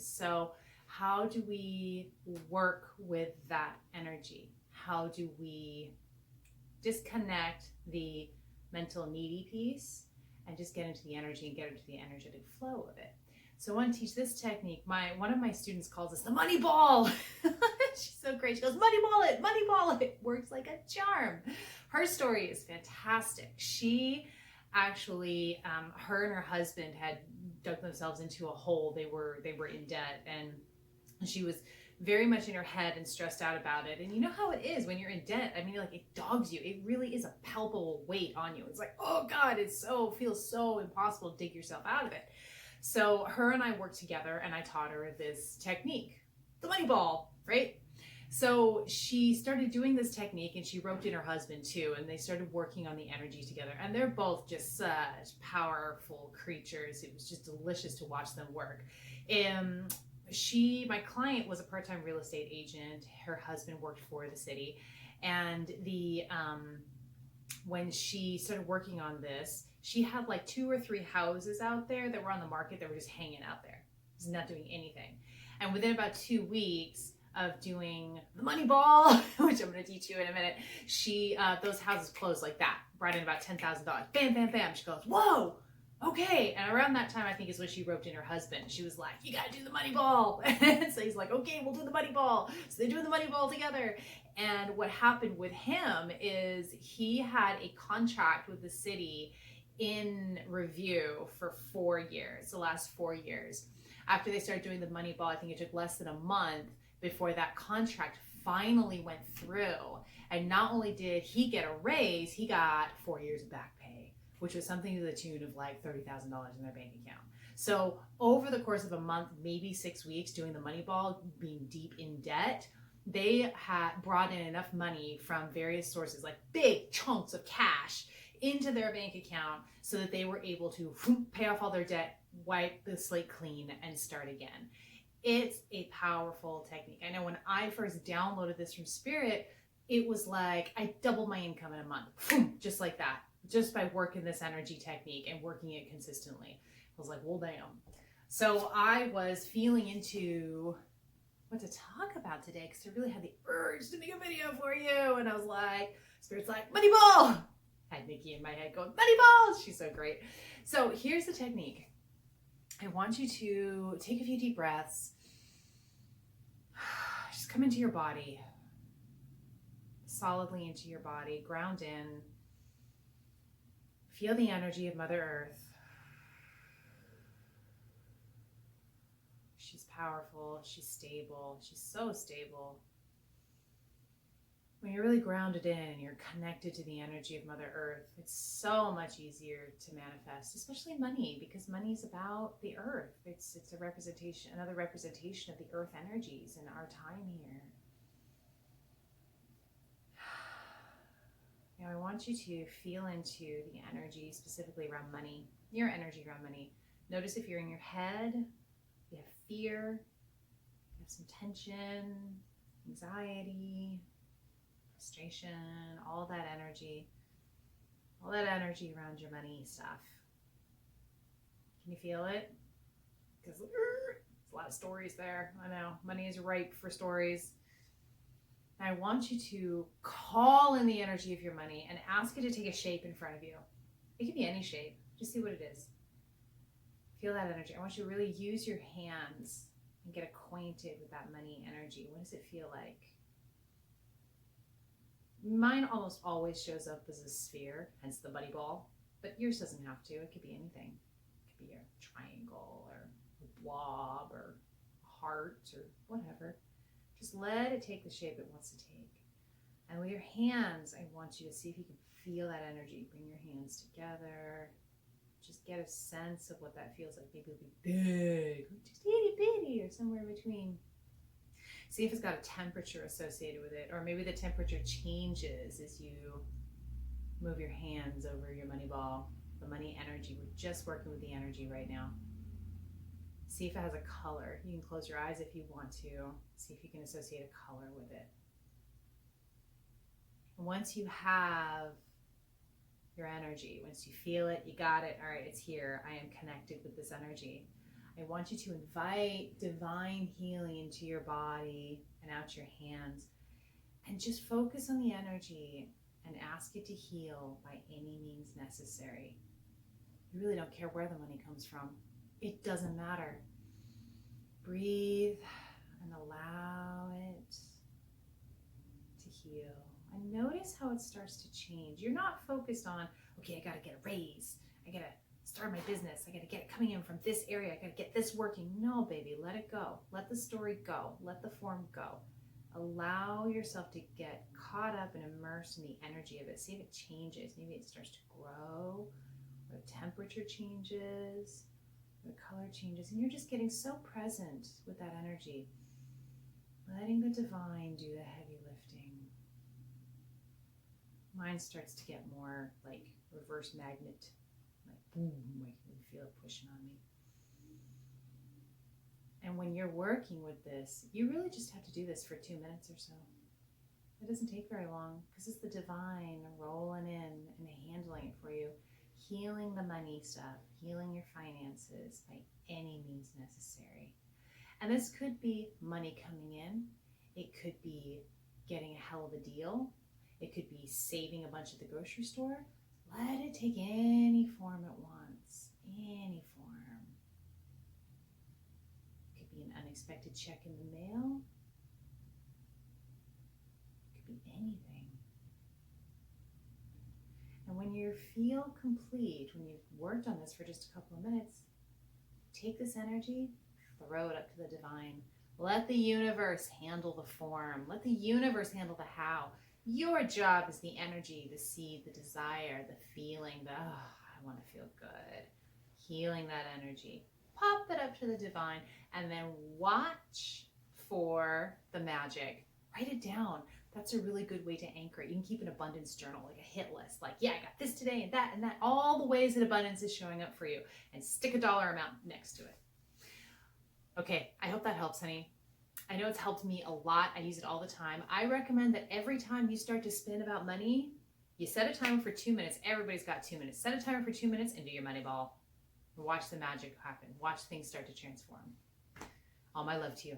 So how do we work with that energy? How do we disconnect the mental needy piece and just get into the energy and get into the energetic flow of it? So I want to teach this technique. One of my students calls this the money ball. She's so great. She goes, money ball it, money ball it. It works like a charm. Her story is fantastic. She actually, her and her husband had dug themselves into a hole. They were in debt, and she was very much in her head and stressed out about it. And you know how it is when you're in debt. I mean, like, it dogs you. It really is a palpable weight on you. It's like, oh God, feels so impossible to dig yourself out of it. So her and I worked together, and I taught her this technique, the money ball, right? So she started doing this technique, and she roped in her husband too, and they started working on the energy together. And they're both just such powerful creatures. It was just delicious to watch them work. My client was a part-time real estate agent. Her husband worked for the city, and when she started working on this, she had like 2 or 3 houses out there that were on the market that were just hanging out there, just not doing anything. And within about 2 weeks of doing the money ball, which I'm going to teach you in a minute, those houses closed like that, brought in about $10,000. Bam, bam, bam. She goes, whoa, okay. And around that time, I think is when she roped in her husband. She was like, you got to do the money ball. So he's like, okay, we'll do the money ball. So they do the money ball together. And what happened with him is he had a contract with the city in review for 4 years, the last 4 years. After they started doing the money ball, I think it took less than a month before that contract finally went through. And not only did he get a raise, he got 4 years of back pay, which was something to the tune of like $30,000 in their bank account. So over the course of a month, maybe 6 weeks doing the money ball, being deep in debt, they had brought in enough money from various sources, like big chunks of cash, into their bank account so that they were able to pay off all their debt, wipe the slate clean, and start again. It's a powerful technique. I know when I first downloaded this from Spirit, it was like I doubled my income in a month, just like that, just by working this energy technique and working it consistently. I was like, well, damn. So I was feeling into what to talk about today because I really had the urge to make a video for you. And I was like, Spirit's like, money ball. I had Nikki in my head going, money ball. She's so great. So here's the technique. I want you to take a few deep breaths. Just come into your body, solidly into your body, ground in. Feel the energy of Mother Earth. She's powerful, she's stable, she's so stable. When you're really grounded in and you're connected to the energy of Mother Earth, it's so much easier to manifest, especially money, because money is about the earth. It's a representation, another representation of the earth energies and our time here. Now I want you to feel into the energy specifically around money, your energy around money. Notice if you're in your head, you have fear, you have some tension, anxiety, frustration, all that energy around your money stuff. Can you feel it? Because there's a lot of stories there. I know, money is ripe for stories. And I want you to call in the energy of your money and ask it to take a shape in front of you. It can be any shape. Just see what it is. Feel that energy. I want you to really use your hands and get acquainted with that money energy. What does it feel like? Mine almost always shows up as a sphere, hence the money ball, but yours doesn't have to. It could be anything. It could be a triangle or a blob or a heart or whatever. Just let it take the shape it wants to take. And with your hands, I want you to see if you can feel that energy. Bring your hands together. Just get a sense of what that feels like. Maybe it'll be big, or just itty bitty, or somewhere in between. See if it's got a temperature associated with it, or maybe the temperature changes as you move your hands over your money ball, the money energy. We're just working with the energy right now. See if it has a color. You can close your eyes if you want to. See if you can associate a color with it. Once you have your energy, once you feel it, you got it, all right, it's here. I am connected with this energy. I want you to invite divine healing into your body and out your hands, and just focus on the energy and ask it to heal by any means necessary. You really don't care where the money comes from. It doesn't matter. Breathe and allow it to heal. And notice how it starts to change. You're not focused on, okay, I gotta get a raise. I gotta start my business. I gotta get it coming in from this area. I gotta get this working. No, baby, let it go. Let the story go. Let the form go. Allow yourself to get caught up and immersed in the energy of it. See if it changes. Maybe it starts to grow, or the temperature changes, or the color changes, and you're just getting so present with that energy, letting the divine do the heavy lifting. Mine starts to get more like reverse magnet, like boom, I can feel it pushing on me. And when you're working with this, you really just have to do this for 2 minutes or so. It doesn't take very long because it's the divine rolling in and handling it for you, healing the money stuff, healing your finances by any means necessary. And this could be money coming in. It could be getting a hell of a deal. It could be saving a bunch at the grocery store. Let it take any form it wants, any form. An unexpected check in the mail. It could be anything. And when you feel complete, when you've worked on this for just a couple of minutes, take this energy, throw it up to the divine. Let the universe handle the form. Let the universe handle the how. Your job is the energy, the seed, the desire, the feeling, I want to feel good. Healing that energy. Pop that up to the divine, and then watch for the magic. Write it down. That's a really good way to anchor it. You can keep an abundance journal, like a hit list. Like, yeah, I got this today and that, all the ways that abundance is showing up for you, and stick a dollar amount next to it. Okay, I hope that helps, honey. I know it's helped me a lot. I use it all the time. I recommend that every time you start to spin about money, you set a timer for 2 minutes. Everybody's got 2 minutes. Set a timer for 2 minutes and do your money ball. Watch the magic happen. Watch things start to transform. All my love to you.